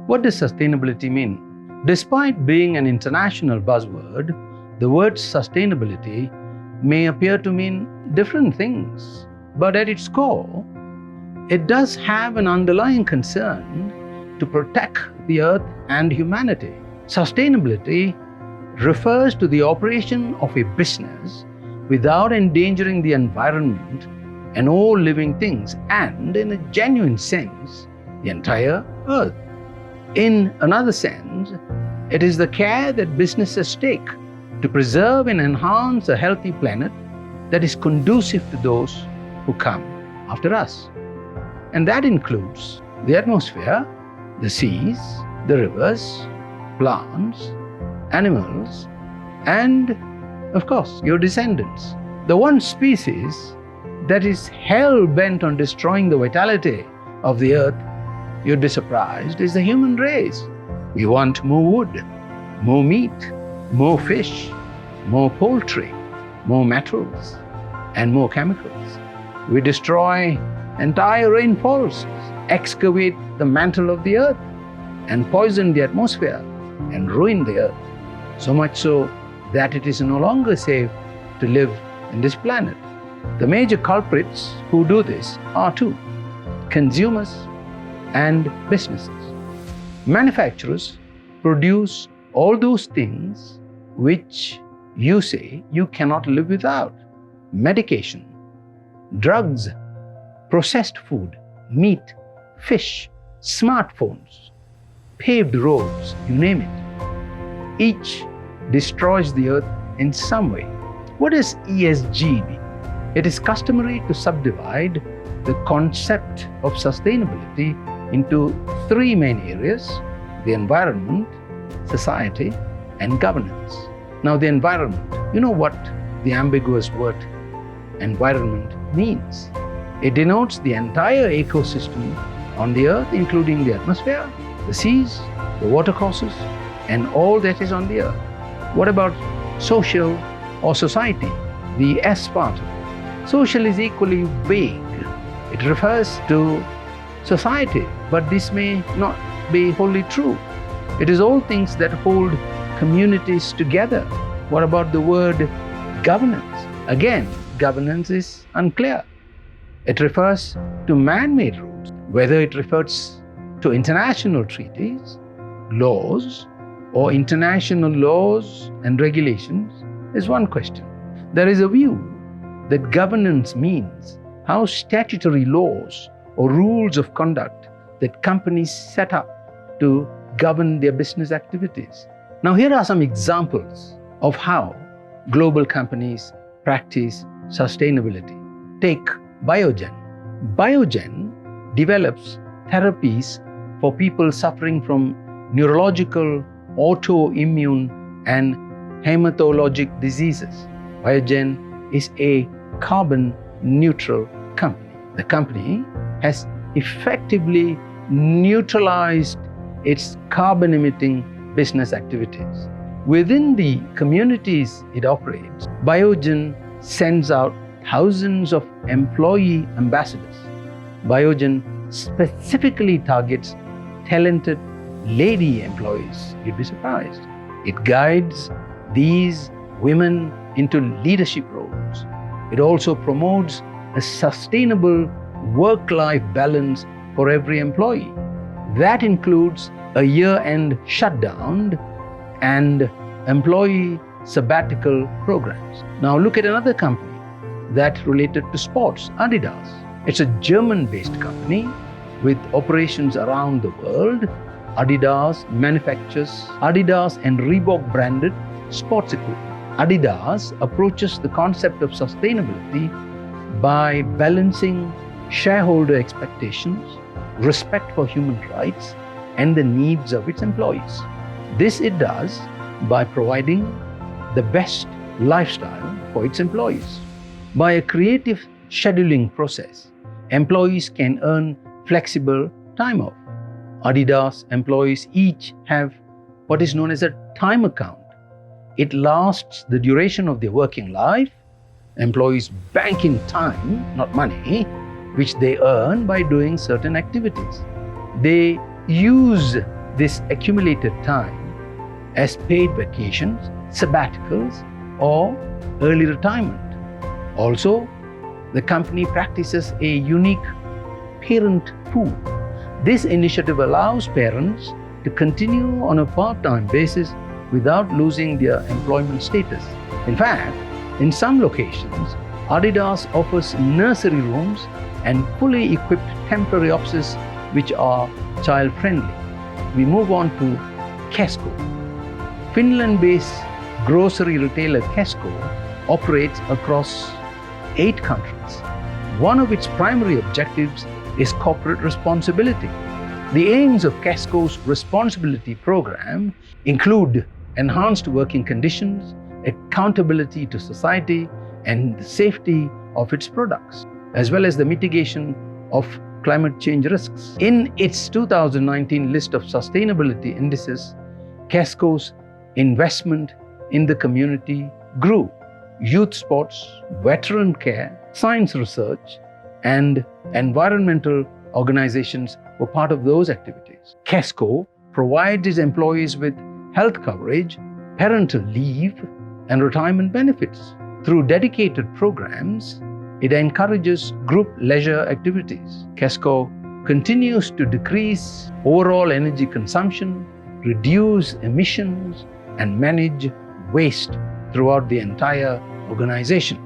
What does sustainability mean? Despite being an international buzzword, the word sustainability may appear to mean different things, but at its core, it does have an underlying concern to protect the earth and humanity. Sustainability refers to the operation of a business without endangering the environment and all living things, and in a genuine sense, the entire earth. In another sense, it is the care that businesses take to preserve and enhance a healthy planet that is conducive to those who come after us. And that includes the atmosphere, the seas, the rivers, plants, animals, and of course, your descendants. The one species that is hell-bent on destroying the vitality of the earth, you'd be surprised, is the human race. We want more wood, more meat, more fish, more poultry, more metals, and more chemicals. We destroy entire rainforests, excavate the mantle of the earth, and poison the atmosphere and ruin the earth, so much so that it is no longer safe to live in this planet. The major culprits who do this are two: consumers and businesses. Manufacturers produce all those things which you say you cannot live without: medication, drugs, processed food, meat, fish, smartphones, paved roads, you name it. Each destroys the earth in some way. What does ESG mean? It is customary to subdivide the concept of sustainability into three main areas: the environment, society, and governance. Now, the environment, you know what the ambiguous word environment means. It denotes the entire ecosystem on the earth, including the atmosphere, the seas, the watercourses, and all that is on the earth. What about social or society, the S part of it? Social is equally vague. It refers to society, but this may not be wholly true. It is all things that hold communities together. What about the word governance? Again, governance is unclear. It refers to man-made rules. Whether it refers to international treaties, laws, or international laws and regulations is one question. There is a view that governance means how statutory laws or rules of conduct that companies set up to govern their business activities. Now, here are some examples of how global companies practice sustainability. Take Biogen. Biogen develops therapies for people suffering from neurological, autoimmune, and haematologic diseases. Biogen is a carbon neutral company. The company has effectively neutralized its carbon emitting business activities. Within the communities it operates, Biogen sends out thousands of employee ambassadors. Biogen specifically targets talented lady employees. You'd be surprised. It guides these women into leadership roles. It also promotes a sustainable work-life balance for every employee. That includes a year-end shutdown and employee sabbatical programs. Now look at another company that related to sports, Adidas. It's a German-based company with operations around the world. Adidas manufactures Adidas and Reebok branded sports equipment. Adidas approaches the concept of sustainability by balancing shareholder expectations, respect for human rights, and the needs of its employees. This it does by providing the best lifestyle for its employees. By a creative scheduling process, employees can earn flexible time off. Adidas employees each have what is known as a time account. It lasts the duration of their working life. Employees bank in time, not money, which they earn by doing certain activities. They use this accumulated time as paid vacations, sabbaticals, or early retirement. Also, the company practices a unique parent pool. This initiative allows parents to continue on a part-time basis without losing their employment status. In fact, in some locations, Adidas offers nursery rooms and fully equipped temporary offices which are child-friendly. We move on to Kesko. Finland-based grocery retailer Kesko operates across 8 countries. One of its primary objectives is corporate responsibility. The aims of Kesko's responsibility program include enhanced working conditions, accountability to society, and the safety of its products, as well as the mitigation of climate change risks. In its 2019 list of sustainability indices, Kesko's investment in the community grew. Youth sports, veteran care, science research, and environmental organizations were part of those activities. Kesko provides its employees with health coverage, parental leave, and retirement benefits. Through dedicated programs, it encourages group leisure activities. Kesko continues to decrease overall energy consumption, reduce emissions, and manage waste throughout the entire organization.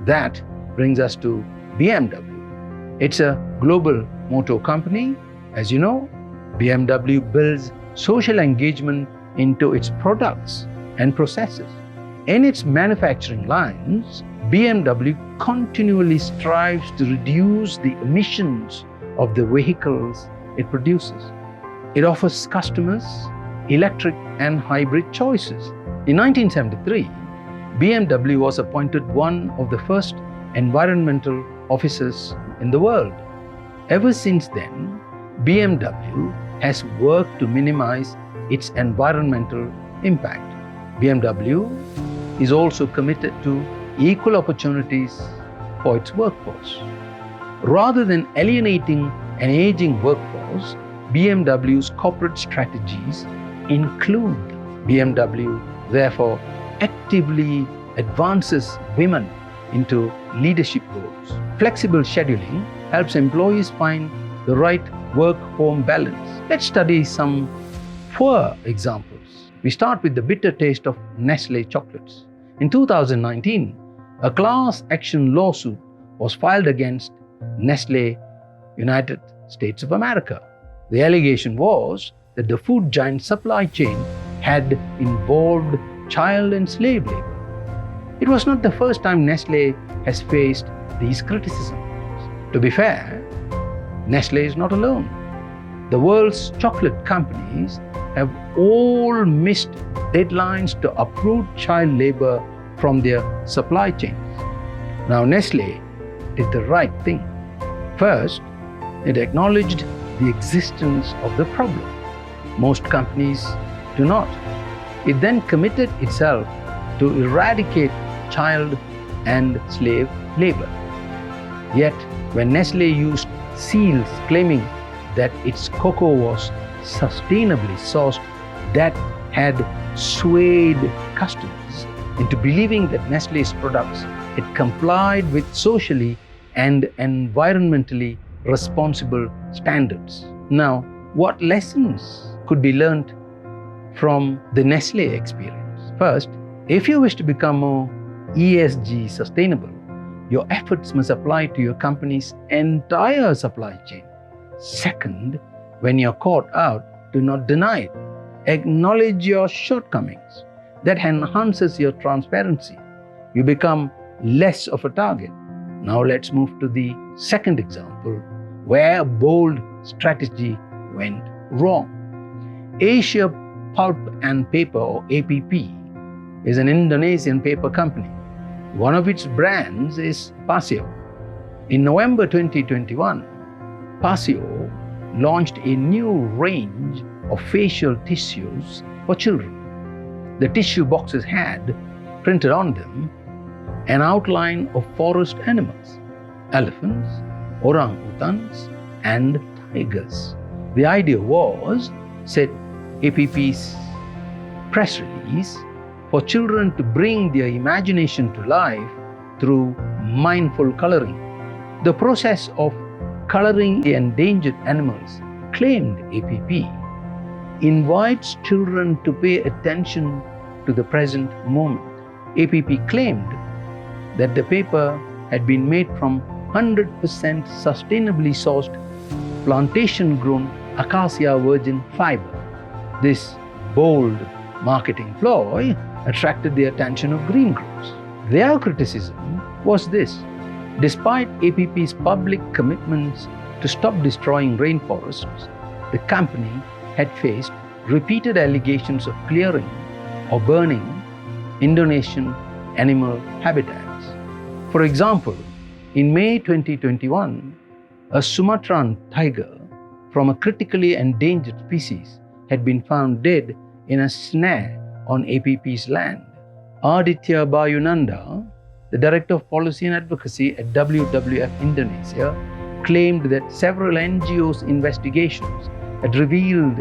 That brings us to BMW. It's a global motor company. As you know, BMW builds social engagement into its products and processes. In its manufacturing lines, BMW continually strives to reduce the emissions of the vehicles it produces. It offers customers electric and hybrid choices. In 1973, BMW was appointed one of the first environmental officers in the world. Ever since then, BMW has worked to minimize its environmental impact. BMW is also committed to equal opportunities for its workforce. Rather than alienating an aging workforce, BMW's corporate strategies include BMW, therefore, actively advances women into leadership roles. Flexible scheduling helps employees find the right work-home balance. Let's study some 4 examples. We start with the bitter taste of Nestlé chocolates. In 2019, a class action lawsuit was filed against Nestlé, United States of America. The allegation was that the food giant supply chain had involved child and slave labor. It was not the first time Nestlé has faced these criticisms. To be fair, Nestlé is not alone. The world's chocolate companies have all missed deadlines to uproot child labor from their supply chains. Now, Nestlé did the right thing. First, it acknowledged the existence of the problem. Most companies do not. It then committed itself to eradicate child and slave labor. Yet, when Nestlé used seals claiming that its cocoa was sustainably sourced, that had swayed customers into believing that Nestlé's products had complied with socially and environmentally responsible standards. Now, what lessons could be learned from the Nestlé experience? First, if you wish to become more ESG sustainable, your efforts must apply to your company's entire supply chain. Second, when you're caught out, do not deny it. Acknowledge your shortcomings. That enhances your transparency. You become less of a target. Now let's move to the second example, where a bold strategy went wrong. Asia Pulp and Paper, or APP, is an Indonesian paper company. One of its brands is Pasio. In November 2021, Pasio launched a new range of facial tissues for children. The tissue boxes had printed on them an outline of forest animals, elephants, orangutans, and tigers. The idea was, said APP's press release for children to bring their imagination to life through mindful coloring. The process of coloring the endangered animals, claimed APP, invites children to pay attention to the present moment. APP claimed that the paper had been made from 100% sustainably sourced plantation-grown acacia virgin fiber. This bold marketing ploy attracted the attention of green groups. Their criticism was this: despite APP's public commitments to stop destroying rainforests, the company had faced repeated allegations of clearing or burning Indonesian animal habitats. For example, in May 2021, a Sumatran tiger from a critically endangered species had been found dead in a snare on APP's land. Aditya Bayunanda, the Director of Policy and Advocacy at WWF Indonesia, claimed that several NGOs' investigations had revealed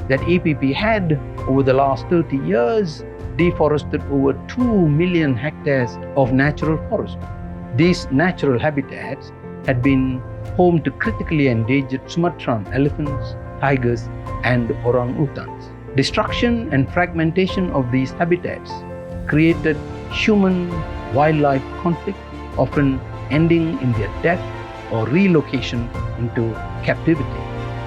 that APP had, over the last 30 years, deforested over 2 million hectares of natural forest. These natural habitats had been home to critically endangered Sumatran elephants, tigers, and orang-utans. Destruction and fragmentation of these habitats created human-wildlife conflict, often ending in their death or relocation into captivity.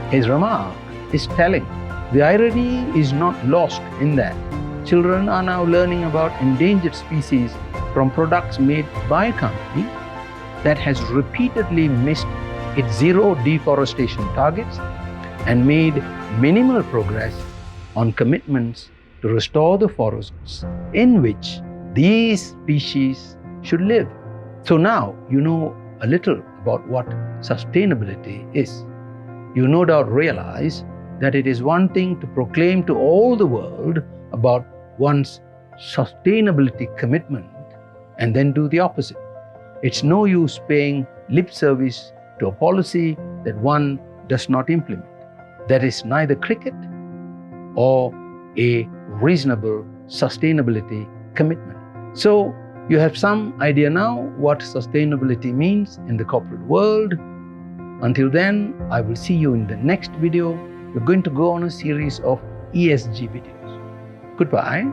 His remark is telling. The irony is not lost in that children are now learning about endangered species from products made by a company that has repeatedly missed its zero deforestation targets and made minimal progress on commitments to restore the forests in which these species should live. So now you know a little about what sustainability is. You no doubt realize that it is one thing to proclaim to all the world about one's sustainability commitment and then do the opposite. It's no use paying lip service to a policy that one does not implement. That is neither cricket or a reasonable sustainability commitment. So you have some idea now what sustainability means in the corporate world. Until then, I will see you in the next video. We're going to go on a series of ESG videos. Goodbye.